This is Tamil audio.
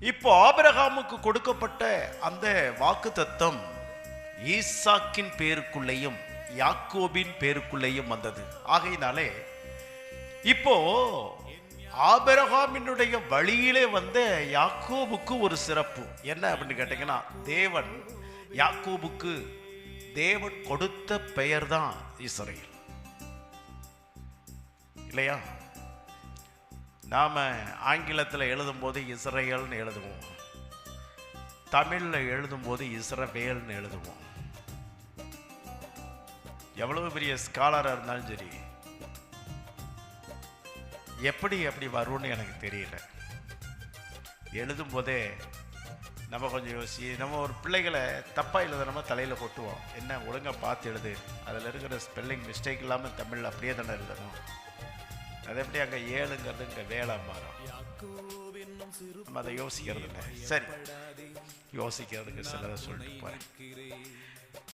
இப்போ ஆபிரகாமுக்கு கொடுக்கப்பட்ட அந்த வாக்குத்தத்தம் ஈசாக்கின் பேருக்குள்ளேயும் யாக்கோபின் பேருக்குள்ளேயும் வந்தது. ஆகையினாலே இப்போ ஆபிரகாமினுடைய வழியிலே வந்த யாக்கோபுக்கு ஒரு சிறப்பு என்ன அப்படின்னு கேட்டீங்கன்னா, தேவன் யாக்கோபுக்கு தேவன் கொடுத்த பெயர் தான் இஸ்ரவேல் இல்லையா? நாம ஆங்கிலத்தில் எழுதும் போது இஸ்ரேல்னு எழுதுவோம், தமிழ்ல எழுதும் போது இஸ்ரவேல்னு எழுதுவோம். எவ்வளவு பெரிய ஸ்காலரா இருந்தாலும் சரி, எப்படி வரும்னு எனக்கு தெரியல. எழுதும் போதே நம்ம கொஞ்சம் நம்ம ஒரு பிள்ளைகளை தப்பாக எழுதுறோமா தலையில் கொட்டுவோம். என்ன ஒழுங்காக பார்த்து எழுது, அதில் இருக்கிற ஸ்பெல்லிங் மிஸ்டேக் இல்லாமல் தமிழில் அப்படியே தானே எழுதணும். அது எப்படி அங்கே ஏழுங்கிறது இங்கே வேலை மாறும். நம்ம அதை யோசிக்கிறது இல்லை. சரி, யோசிக்கிறதுக்கு சிலதை சொல்லிட்டு போகிறேன்.